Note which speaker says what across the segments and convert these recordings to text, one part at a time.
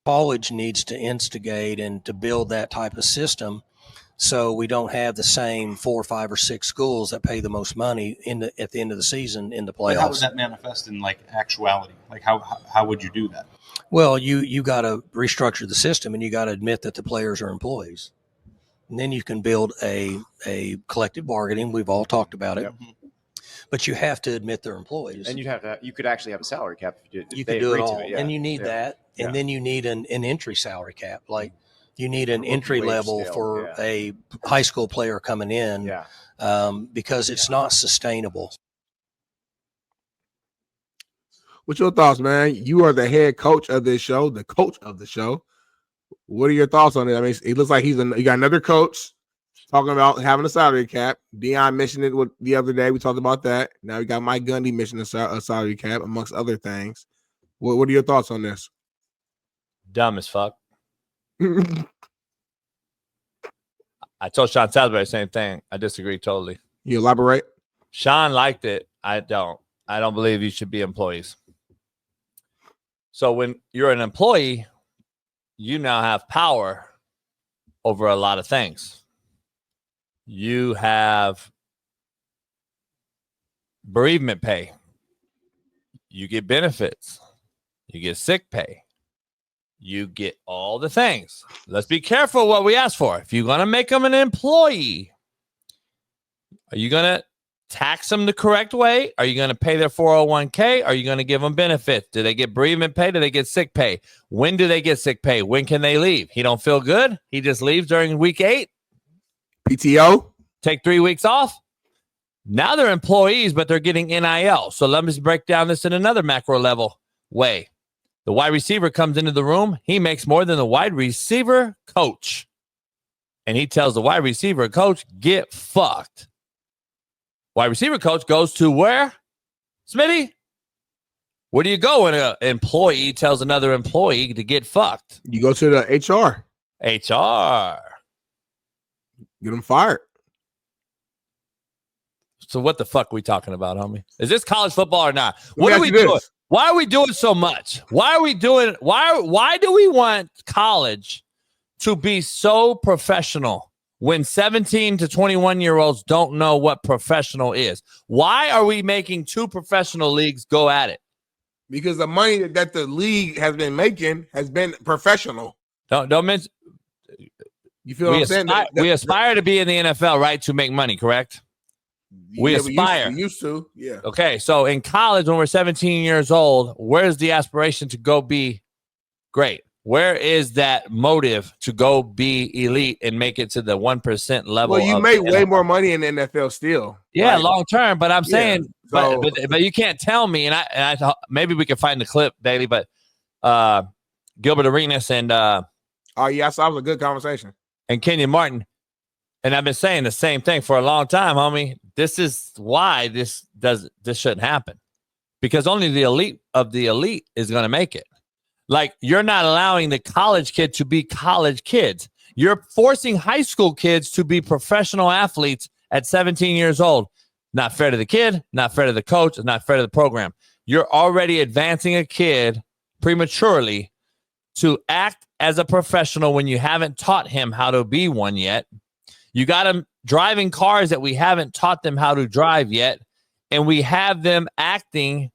Speaker 1: college needs to instigate and to build that type of system, so we don't have the same 4, 5, or 6 schools that pay the most money at the end of the season in the playoffs.
Speaker 2: But how would that manifest in like actuality? Like how would you do that?
Speaker 1: Well, you got to restructure the system, and you got to admit that the players are employees, and then you can build a collective bargaining. We've all talked about it. Yep. But you have to admit they're employees,
Speaker 3: and you could actually have a salary cap.
Speaker 1: If you could do it all, and you need that, and then you need an entry salary cap. Like you need an entry level for a high school player coming in, because it's not sustainable.
Speaker 4: What's your thoughts, man? You are the head coach of this show, the coach of the show. What are your thoughts on it? I mean, it looks like you got another coach talking about having a salary cap. Dion mentioned it the other day. We talked about that. Now we got Mike Gundy mentioning a salary cap, amongst other things. What are your thoughts on this?
Speaker 5: Dumb as fuck. I told Shaun Salisbury the same thing. I disagree totally.
Speaker 4: You elaborate?
Speaker 5: Shaun liked it. I don't believe you should be employees. So when you're an employee, you now have power over a lot of things. You have bereavement pay. You get benefits. You get sick pay. You get all the things. Let's be careful what we ask for. If you're going to make them an employee, are you going to tax them the correct way? Are you going to pay their 401k? Are you going to give them benefits? Do they get bereavement pay? Do they get sick pay? When do they get sick pay? When can they leave? He don't feel good. He just leaves during week 8.
Speaker 4: PTO.
Speaker 5: Take 3 weeks off. Now they're employees, but they're getting NIL. So let me just break down this in another macro level way. The wide receiver comes into the room. He makes more than the wide receiver coach. And he tells the wide receiver coach, get fucked. Wide receiver coach goes to where? Smitty? Where do you go when an employee tells another employee to get fucked?
Speaker 4: You go to the HR.
Speaker 5: HR.
Speaker 4: Get them fired.
Speaker 5: So what the fuck are we talking about, homie? Is this college football or not? What are we doing? Why are we doing so much? Why do we want college to be so professional when 17 to 21-year-olds don't know what professional is? Why are we making 2 professional leagues go at it?
Speaker 4: Because the money that the league has been making has been professional.
Speaker 5: Don't mention.
Speaker 4: You feel what I'm saying?
Speaker 5: We aspire to be in the NFL, right? To make money, correct? We aspire.
Speaker 4: We used to, yeah.
Speaker 5: Okay, so in college, when we're 17 years old, where's the aspiration to go be great? Where is that motive to go be elite and make it to the 1% level?
Speaker 4: Well, you make way more money in the NFL still.
Speaker 5: Yeah, right? Long term. But I'm saying, but you can't tell me. And I thought maybe we can find the clip, Daily. But Gilbert Arenas and
Speaker 4: oh yeah, so that was a good conversation.
Speaker 5: And Kenyon Martin. And I've been saying the same thing for a long time, homie. This is why this shouldn't happen, because only the elite of the elite is going to make it. Like, you're not allowing the college kid to be college kids. You're forcing high school kids to be professional athletes at 17 years old. Not fair to the kid, not fair to the coach, not fair to the program. You're already advancing a kid prematurely to act as a professional when you haven't taught him how to be one yet. You got them driving cars that we haven't taught them how to drive yet. And we have them acting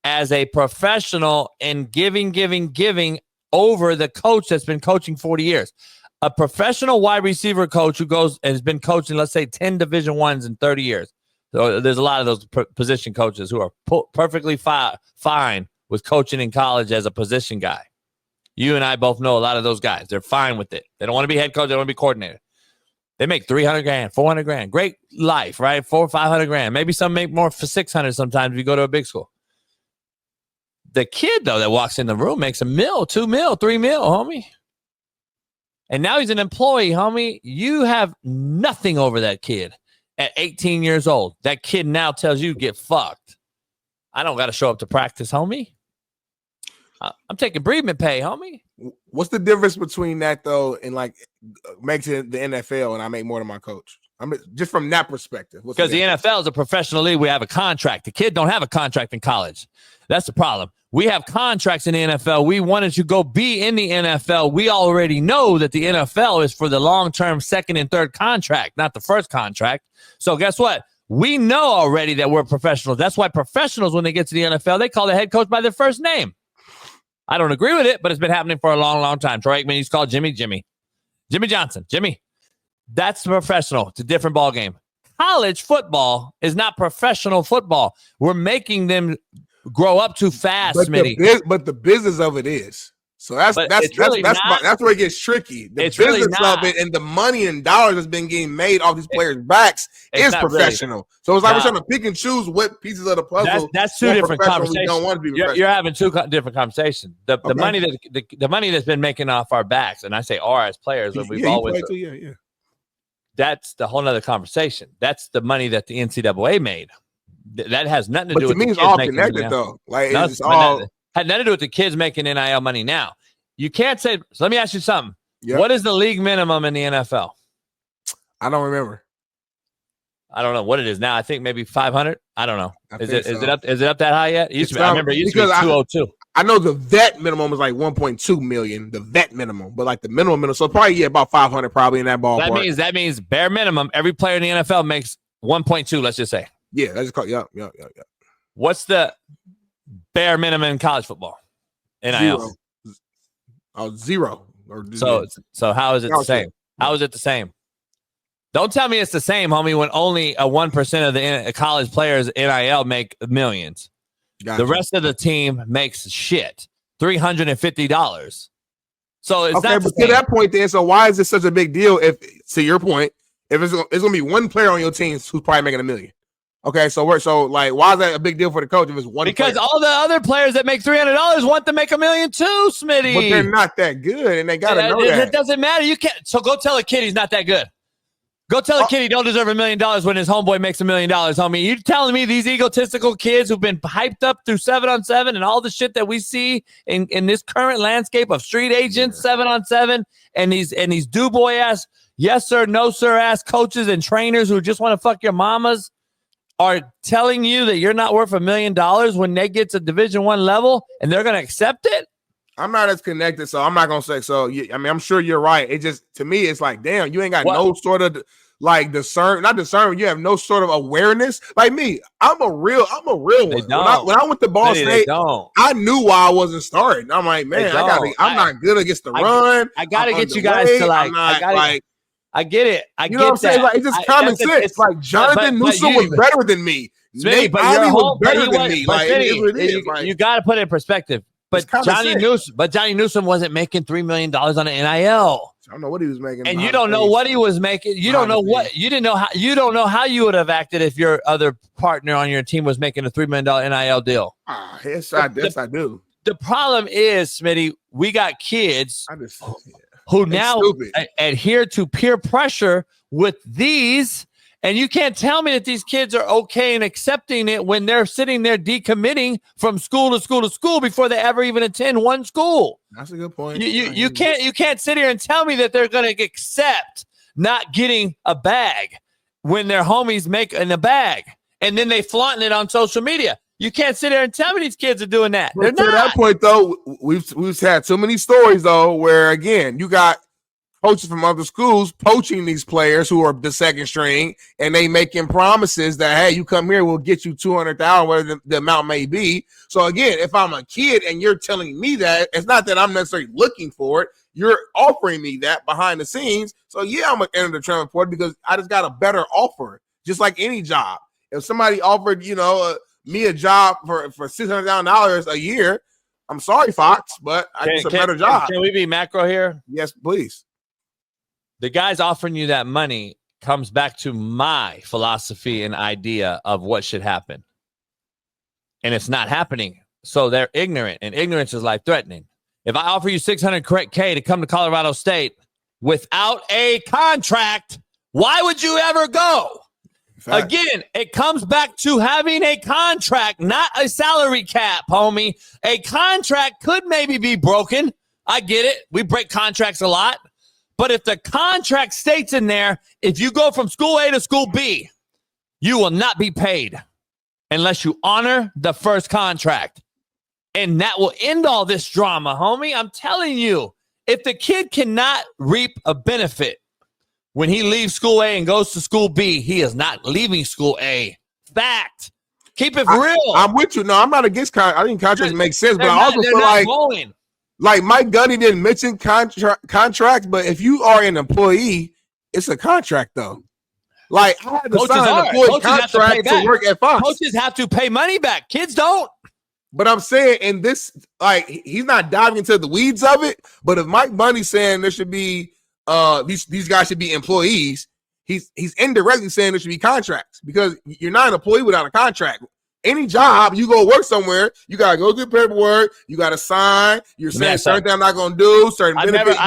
Speaker 5: as a professional and giving over the coach that's been coaching 40 years. A professional wide receiver coach who goes and has been coaching, let's say, 10 Division I's in 30 years. So there's a lot of those position coaches who are perfectly fine with coaching in college as a position guy. You and I both know a lot of those guys. They're fine with it. They don't want to be head coach. They want to be coordinator. They make $300,000, $400,000. Great life, right? $400,000 or $500,000. Maybe some make more for $600,000 sometimes if you go to a big school. The kid, though, that walks in the room makes $1 million, $2 million, $3 million, homie. And now he's an employee, homie. You have nothing over that kid at 18 years old. That kid now tells you, get fucked. I don't got to show up to practice, homie. I'm taking bereavement pay, homie.
Speaker 4: What's the difference between that, though, and like makes it the NFL and I make more than my coach? I mean, just from that perspective.
Speaker 5: Because the NFL is a professional league. We have a contract. The kid don't have a contract in college. That's the problem. We have contracts in the NFL. We wanted to go be in the NFL. We already know that the NFL is for the long-term second and third contract, not the first contract. So guess what? We know already that we're professionals. That's why professionals, when they get to the NFL, they call the head coach by their first name. I don't agree with it, but it's been happening for a long, long time. Troy Aikman used to call Jimmy Johnson. Jimmy. That's professional. It's a different ball game. College football is not professional football. We're making them grow up too fast, Smitty.
Speaker 4: But the business of it is. So that's where it gets tricky. The business of it and the money and dollars that's been getting made off these players' backs is professional. Really. So it's like we're trying to pick and choose what pieces of the puzzle.
Speaker 5: That's two different conversations. Don't want to be you're having two different conversations. The money that's been making off our backs, and I say "our" as players, we've always. That's the whole nother conversation. That's the money that the NCAA made. That has nothing to do with.
Speaker 4: To me, it's all connected, though. Like it's all.
Speaker 5: Had nothing to do with the kids making NIL money now. You can't say, so let me ask you something. Yep. What is the league minimum in the NFL?
Speaker 4: I don't remember.
Speaker 5: I don't know what it is now. I think maybe 500. I don't know. Is it up that high yet? I remember it used to be 202.
Speaker 4: I know the vet minimum is like 1.2 million, the vet minimum, but like the minimum. So probably about 500 probably in that ballpark.
Speaker 5: That means bare minimum. Every player in the NFL makes 1.2, let's just say.
Speaker 4: Yeah, that's called, yeah.
Speaker 5: What's the bare minimum in college football? NIL.
Speaker 4: Zero.
Speaker 5: So how is it the same? How is it the same? Don't tell me it's the same, homie, when only 1% of the college players NIL make millions. Gotcha. The rest of the team makes shit. $350. So it's
Speaker 4: okay, but to that point then, so why is this such a big deal if, to your point, if it's going to be one player on your team who's probably making $1 million? Okay, so why is that a big deal for the coach if it's one?
Speaker 5: Because
Speaker 4: player?
Speaker 5: all the other players that make $300 want to make $1 million too, Smitty.
Speaker 4: But they're not that good, and they got to know that.
Speaker 5: It doesn't matter. You can't. So go tell a kid he's not that good. Go tell a kid he don't deserve $1 million when his homeboy makes $1 million, homie. You telling me these egotistical kids who've been hyped up through 7-on-7 and all the shit that we see in this current landscape of street agents, 7-on-7, and these do boy ass yes sir, no sir ass coaches and trainers who just want to fuck your mamas are telling you that you're not worth $1 million when they get to Division I level and they're going to accept it?
Speaker 4: I'm not as connected, so I'm not going to say so. I mean, I'm sure you're right. It just, to me, it's like, damn, you ain't got no sort of like not discern. You have no sort of awareness. Like me, I'm a real one. When I went to Ball State, I knew why I wasn't starting. I'm like, man, I'm not good against the run.
Speaker 5: I got to get you guys to I get it.
Speaker 4: You know what I'm saying? Like, it's just common sense. It's like Jonathan Newsom was better than me. Nate Ivey was better than me. Like,
Speaker 5: you got to put it in perspective. But Johnny Newsom wasn't making $3 million on an NIL.
Speaker 4: I don't know what he was making,
Speaker 5: and you don't know what he was making. You don't know what you didn't know how. You don't know how you would have acted if your other partner on your team was making a $3 million NIL deal.
Speaker 4: Yes, I do.
Speaker 5: The problem is, Smitty, we got kids who now adhere to peer pressure with these. And you can't tell me that these kids are okay in accepting it when they're sitting there decommitting from school to school to school before they ever even attend one school.
Speaker 4: That's a good point.
Speaker 5: You can't sit here and tell me that they're going to accept not getting a bag when their homies make in a bag and then they flaunting it on social media. You can't sit there and tell me these kids are doing that. They're not.
Speaker 4: To that point, though, we've had so many stories though where again you got coaches from other schools poaching these players who are the second string, and they making promises that, hey, you come here, we'll get you $200,000, whatever the amount may be. So again, if I'm a kid and you're telling me that, it's not that I'm necessarily looking for it. You're offering me that behind the scenes. So yeah, I'm gonna enter the transfer portal because I just got a better offer, just like any job. If somebody offered, me a job for $600,000 a year, I'm sorry, Fox, but it's a better job.
Speaker 5: Can we be macro here?
Speaker 4: Yes, please.
Speaker 5: The guys offering you that money comes back to my philosophy and idea of what should happen. And it's not happening. So they're ignorant, and ignorance is life-threatening. If I offer you $600K to come to Colorado State without a contract, why would you ever go? Again, it comes back to having a contract, not a salary cap, homie. A contract could maybe be broken. I get it. We break contracts a lot. But if the contract states in there, if you go from school A to school B, you will not be paid unless you honor the first contract. And that will end all this drama, homie. I'm telling you, if the kid cannot reap a benefit when he leaves school A and goes to school B, he is not leaving school A. Fact. Keep it real.
Speaker 4: I'm with you. No, I'm not against contracts. I think contracts make sense, but I also feel
Speaker 5: like
Speaker 4: Mike Gundy didn't mention contracts, but if you are an employee, it's a contract though. Like I had to sign an employee contract to work at Fox.
Speaker 5: Coaches have to pay money back. Kids don't.
Speaker 4: But I'm saying in this, like he's not diving into the weeds of it. But if Mike Bundy's saying there should be these guys should be employees, he's indirectly saying there should be contracts because you're not an employee without a contract. Any job you go work somewhere, you gotta go get paperwork, you gotta sign. You're saying certain things I'm not gonna do, certain benefits.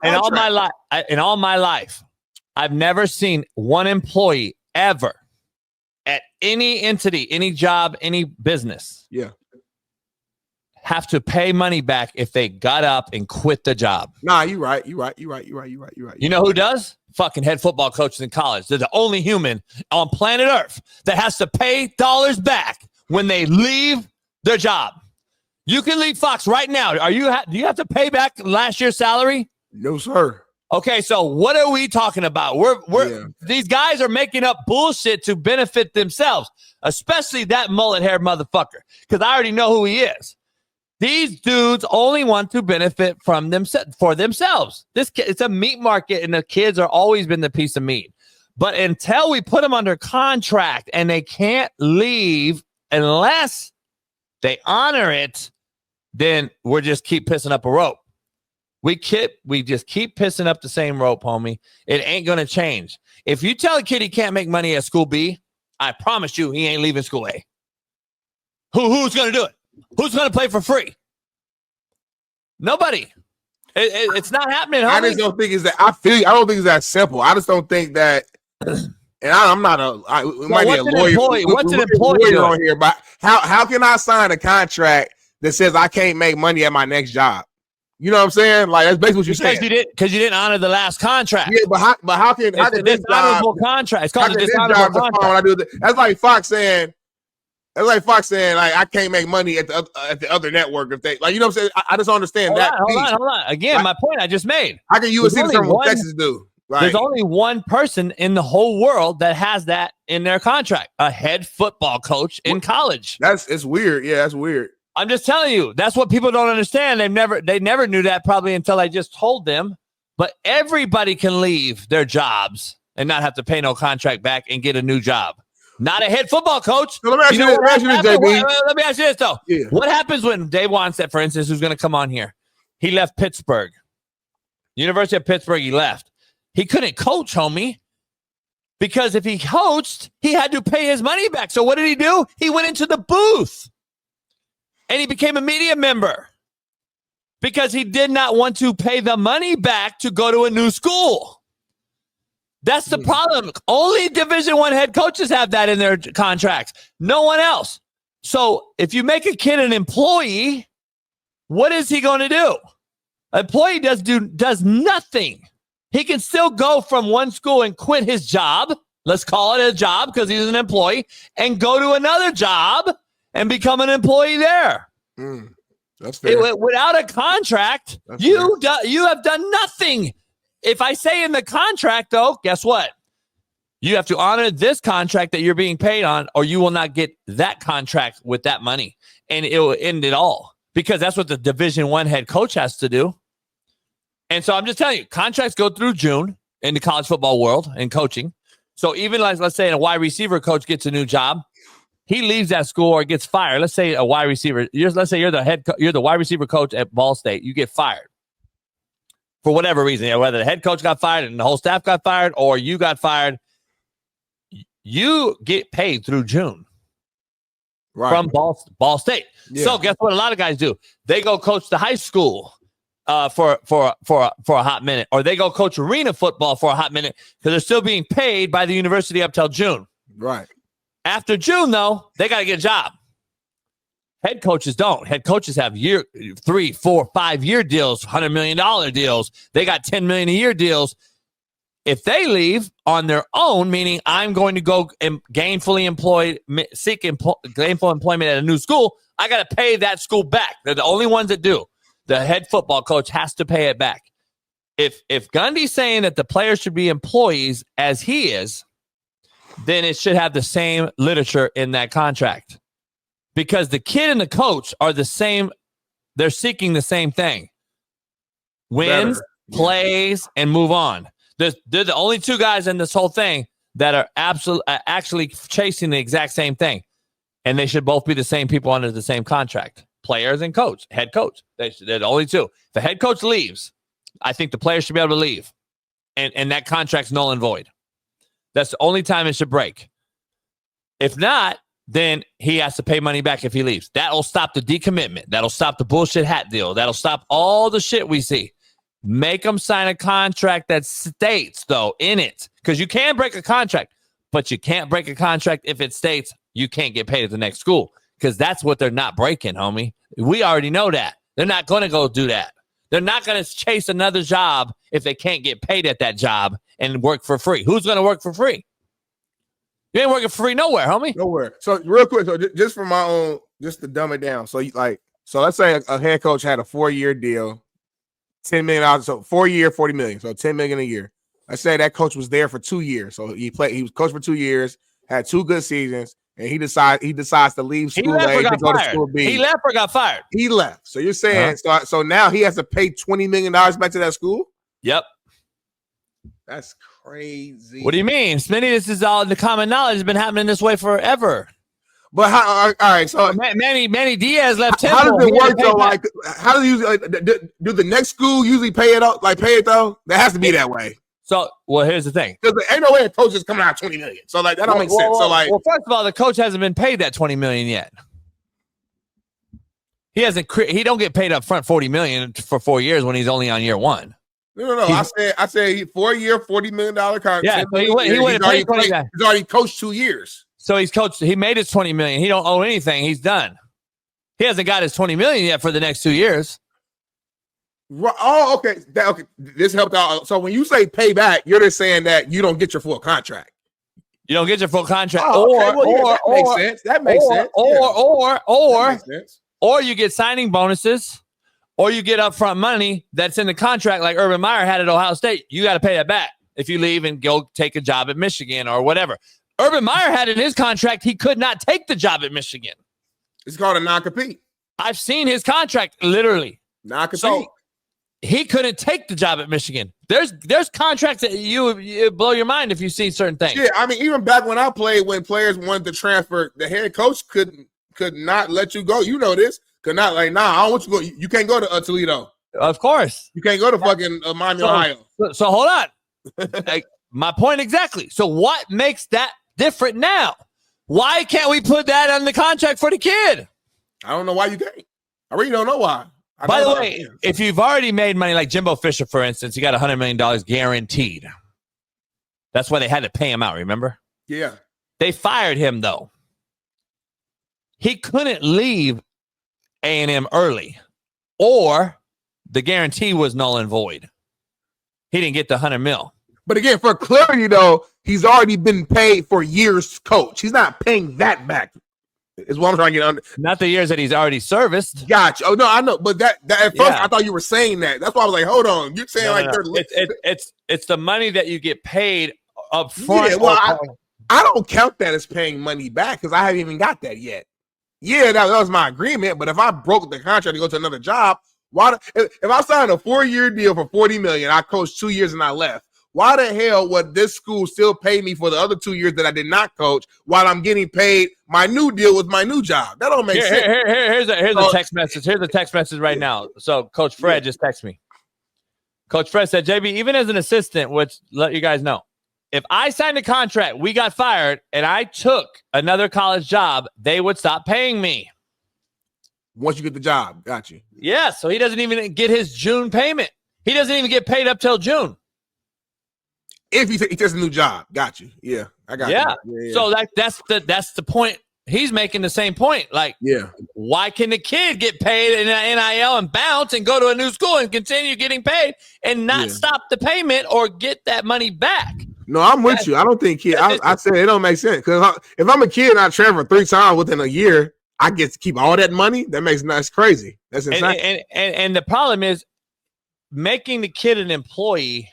Speaker 5: In all my life, I've never seen one employee ever at any entity, any job, any business, have to pay money back if they got up and quit the job.
Speaker 4: Nah, you're right. You
Speaker 5: know who does? Fucking head football coaches in college. They're the only human on planet Earth that has to pay dollars back when they leave their job. You can leave Fox right now. Do you have to pay back last year's salary?
Speaker 4: No, sir.
Speaker 5: Okay, so what are we talking about? These guys are making up bullshit to benefit themselves, especially that mullet-haired motherfucker, because I already know who he is. These dudes only want to benefit from themselves. It's a meat market, and the kids are always been the piece of meat. But until we put them under contract and they can't leave unless they honor it, then we're just keep pissing up a rope. We just keep pissing up the same rope, homie. It ain't going to change. If you tell a kid he can't make money at school B, I promise you he ain't leaving school A. Who's going to do it? Who's going to play for free? Nobody. It's not happening, homie.
Speaker 4: I just don't think it's that. I don't think it's that simple. I just don't think that. And I'm not might be a lawyer.
Speaker 5: What's an employee
Speaker 4: on here? But how can I sign a contract that says I can't make money at my next job? You know what I'm saying? Like that's basically what you're saying.
Speaker 5: Because you didn't honor the last contract.
Speaker 4: Yeah, but how can this
Speaker 5: dishonorable contract? It's called a dishonorable contract.
Speaker 4: When I do that's like Fox saying. Like I can't make money at the other network if they like. You know what I'm saying? I just don't understand that.
Speaker 5: Hold on. Again, my point I just made.
Speaker 4: How can USC determine what Texas do?
Speaker 5: There's only one person in the whole world that has that in their contract: a head football coach in college.
Speaker 4: It's weird. Yeah, that's weird.
Speaker 5: I'm just telling you, that's what people don't understand. They never knew that probably until I just told them. But everybody can leave their jobs and not have to pay no contract back and get a new job. Not a head football coach.
Speaker 4: So let me ask you this,
Speaker 5: let me ask you this though.
Speaker 4: Yeah.
Speaker 5: What happens when Dave Wannstedt, for instance, who's going to come on here? He left Pittsburgh. University of Pittsburgh, he left. He couldn't coach, homie. Because if he coached, he had to pay his money back. So what did he do? He went into the booth. And he became a media member because he did not want to pay the money back to go to a new school. That's the problem. Only Division I head coaches have that in their contracts. No one else. So if you make a kid an employee, what is he going to do? An employee does nothing. He can still go from one school and quit his job. Let's call it a job because he's an employee and go to another job and become an employee there.
Speaker 4: That's fair.
Speaker 5: Without a contract, you have done nothing. If I say in the contract, though, guess what? You have to honor this contract that you're being paid on, or you will not get that contract with that money. And it will end it all because that's what the Division I head coach has to do. And so I'm just telling you, contracts go through June in the college football world and coaching. So even like, let's say a wide receiver coach gets a new job. He leaves that school or gets fired. Let's say a wide receiver. Let's say you're the wide receiver coach at Ball State. You get fired for whatever reason. Whether the head coach got fired and the whole staff got fired, or you got fired, you get paid through June from Ball State. Yeah. So guess what? A lot of guys do. They go coach the high school for a hot minute, or they go coach arena football for a hot minute because they're still being paid by the university up till June.
Speaker 4: Right.
Speaker 5: After June, though, they got to get a job. Head coaches don't. Head coaches have 3, 4, 5 year deals, $100 million deals. They got $10 million a year deals. If they leave on their own, meaning I'm going to go gainfully employed, gainful employment at a new school, I got to pay that school back. They're the only ones that do. The head football coach has to pay it back. If Gundy's saying that the players should be employees as he is, then it should have the same literature in that contract. Because the kid and the coach are the same. They're seeking the same thing. Wins, plays, and move on. They're the only two guys in this whole thing that are actually chasing the exact same thing. And they should both be the same people under the same contract. Players and coach, head coach. They're the only two. If the head coach leaves, I think the players should be able to leave. And that contract's null and void. That's the only time it should break. If not, then he has to pay money back if he leaves. That'll stop the decommitment. That'll stop the bullshit hat deal. That'll stop all the shit we see. Make them sign a contract that states, though, in it. Because you can break a contract, but you can't break a contract if it states you can't get paid at the next school. Because that's what they're not breaking, homie. We already know that. They're not going to go do that. They're not going to chase another job if they can't get paid at that job and work for free. Who's going to work for free? You ain't working for free nowhere, homie.
Speaker 4: Nowhere. So real quick, so just for my own, just to dumb it down. So let's say a head coach had a 4-year deal, $10 million. So 4-year, $40 million. So $10 million a year. I say that coach was there for 2 years. So he was coached for 2 years, had 2 good seasons, and he decides to leave school A to go to school B.
Speaker 5: He left or got fired?
Speaker 4: He left. So you're saying so now he has to pay $20 million back to that school?
Speaker 5: Yep.
Speaker 4: That's crazy.
Speaker 5: What do you mean? Smitty, this is all the common knowledge. Has been happening this way forever.
Speaker 4: But how? All right. So
Speaker 5: Manny Diaz left.
Speaker 4: How does it work though? Like, how do you do the next school usually pay it up? Like, pay it though? That has to be that way.
Speaker 5: So, well, here's the thing.
Speaker 4: Because there ain't no way a coach is coming out $20 million. So, like, that don't make sense. So, like,
Speaker 5: well, first of all, the coach hasn't been paid that $20 million yet. He hasn't. He don't get paid up front $40 million for 4 years when he's only on year 1.
Speaker 4: No. I said 4-year, $40 million contract.
Speaker 5: Yeah, so he wouldn't pay $20.
Speaker 4: He's already coached 2 years.
Speaker 5: So he's coached. He made his $20 million. He don't owe anything. He's done. He hasn't got his $20 million yet for the next 2 years.
Speaker 4: Oh, okay. Okay. This helped out. So when you say pay back, you're just saying that you don't get your full contract.
Speaker 5: You don't get your full contract,
Speaker 4: that makes sense.
Speaker 5: Or you get signing bonuses, or you get upfront money that's in the contract, like Urban Meyer had at Ohio State. You got to pay that back if you leave and go take a job at Michigan or whatever. Urban Meyer had in his contract he could not take the job at Michigan.
Speaker 4: It's called a non-compete.
Speaker 5: I've seen his contract literally.
Speaker 4: Non-compete.
Speaker 5: So he couldn't take the job at Michigan. There's contracts that you blow your mind if you see certain things.
Speaker 4: Yeah, I mean, even back when I played, when players wanted to transfer, the head coach could not let you go. You know this. Could not, like, nah, I don't want you to go. You can't go to Toledo.
Speaker 5: Of course.
Speaker 4: You can't go to fucking Miami, Ohio.
Speaker 5: So hold on. Like, my point exactly. So what makes that different now? Why can't we put that on the contract for the kid?
Speaker 4: I don't know why you can't. I really don't know why.
Speaker 5: By the way, if you've already made money, like Jimbo Fisher, for instance, he got $100 million guaranteed. That's why they had to pay him out, remember?
Speaker 4: Yeah.
Speaker 5: They fired him, though. He couldn't leave A&M early, or the guarantee was null and void. He didn't get the $100 million.
Speaker 4: But again, for clarity, though, he's already been paid for years coach. He's not paying that back. Is what I'm trying to get under.
Speaker 5: Not the years that he's already serviced.
Speaker 4: Gotcha. Oh no, I know, but that at first I thought you were saying that. That's why I was like, hold on, you're saying
Speaker 5: it's the money that you get paid up front.
Speaker 4: Yeah, well, I don't count that as paying money back because I haven't even got that yet. Yeah, that was my agreement. But if I broke the contract to go to another job, if I signed a 4-year deal for $40 million, I coached 2 years and I left. Why the hell would this school still pay me for the other 2 years that I did not coach while I'm getting paid my new deal with my new job? That don't make sense.
Speaker 5: Here's a text message. Here's a text message right now. So Coach Fred just texted me. Coach Fred said, JB, even as an assistant, which let you guys know, if I signed a contract, we got fired, and I took another college job, they would stop paying me.
Speaker 4: Once you get the job, got you.
Speaker 5: Yeah, so he doesn't even get his June payment. He doesn't even get paid up till June.
Speaker 4: If he takes a new job, got you. Yeah, I got you.
Speaker 5: Yeah. So that's the point he's making the same point. Like,
Speaker 4: Yeah.
Speaker 5: why can the kid get paid in an NIL and bounce and go to a new school and continue getting paid and not stop the payment or get that money back?
Speaker 4: No, I'm with you. I don't think kid. I said it don't make sense because if I'm a kid and I transfer 3 times within a year, I get to keep all that money. That's crazy. That's insane.
Speaker 5: And the problem is making the kid an employee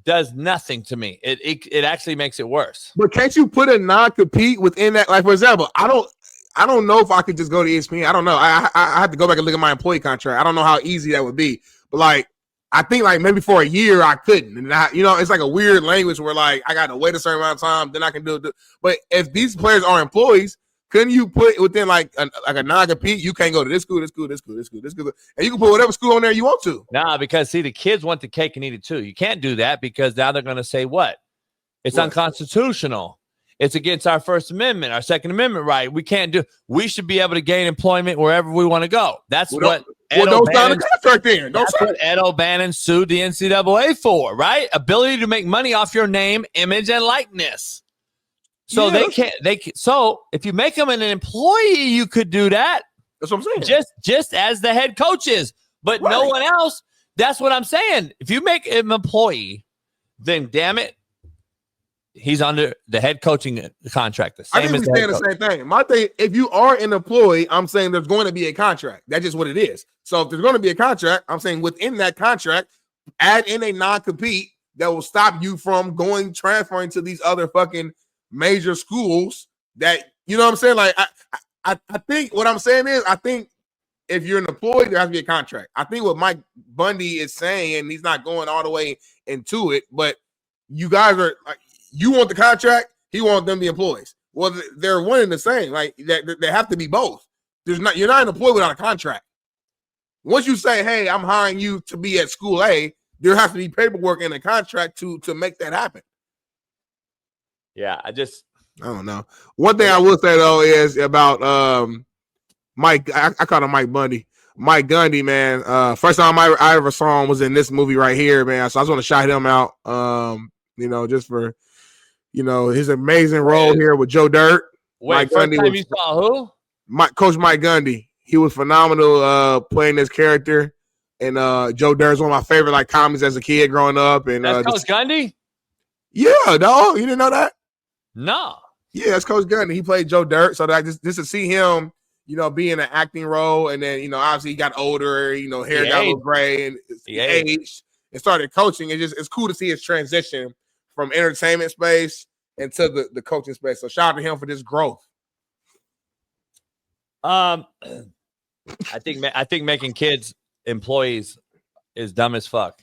Speaker 5: does nothing to me. It actually makes it worse.
Speaker 4: But can't you put a non-compete within that? Like, for example, I don't know if I could just go to ESPN. I don't know. I have to go back and look at my employee contract. I don't know how easy that would be. But like, I think like maybe for a year I couldn't. And it's like a weird language where like I got to wait a certain amount of time, then I can do it. But if these players are employees, couldn't you put within like a non-compete? You can't go to this school, and you can put whatever school on there you want to.
Speaker 5: Nah, because see, the kids want the cake and eat it too. You can't do that because now they're going to say what? It's unconstitutional. It's against our First Amendment, our Second Amendment right. We can't do. We should be able to gain employment wherever we want to go. That's what.
Speaker 4: Don't sign the contract then.
Speaker 5: That's what Ed O'Bannon sued the NCAA for, right? Ability to make money off your name, image, and likeness. So they can't. So if you make them an employee, you could do that.
Speaker 4: That's what I'm saying.
Speaker 5: Just as the head coaches, but no one else. That's what I'm saying. If you make him an employee, then damn it, he's under the head coaching contract.
Speaker 4: I think we're saying the same thing. My thing, if you are an employee, I'm saying there's going to be a contract. That's just what it is. So if there's going to be a contract, I'm saying within that contract, add in a non-compete that will stop you from transferring to these other fucking major schools that, you know what I'm saying? Like, I think what I'm saying is, I think if you're an employee, there has to be a contract. I think what Mike Bundy is saying, and he's not going all the way into it, but you guys are like, you want the contract, he wants them to be employees. Well, they're one and the same. Like, they have to be both. You're not an employee without a contract. Once you say, hey, I'm hiring you to be at school A, there has to be paperwork and a contract to make that happen.
Speaker 5: Yeah, I
Speaker 4: don't know. One thing I will say though is about Mike. I call him Mike Bundy. Mike Gundy, man. First time I ever saw him was in this movie right here, man. So I just want to shout him out. Just for his amazing role here with Joe Dirt.
Speaker 5: Wait, first time you saw who?
Speaker 4: Coach Mike Gundy. He was phenomenal playing this character. And Joe Dirt's one of my favorite like comedies as a kid growing up. And
Speaker 5: that's Coach Gundy?
Speaker 4: Yeah, dog. You didn't know that?
Speaker 5: No.
Speaker 4: Yeah, it's Coach Gundy. He played Joe Dirt. So that just to see him, be in an acting role, and then obviously he got older, hair got a little gray, and he aged and started coaching. It's cool to see his transition from entertainment space into the coaching space. So shout out to him for this growth.
Speaker 5: I think making kids employees is dumb as fuck.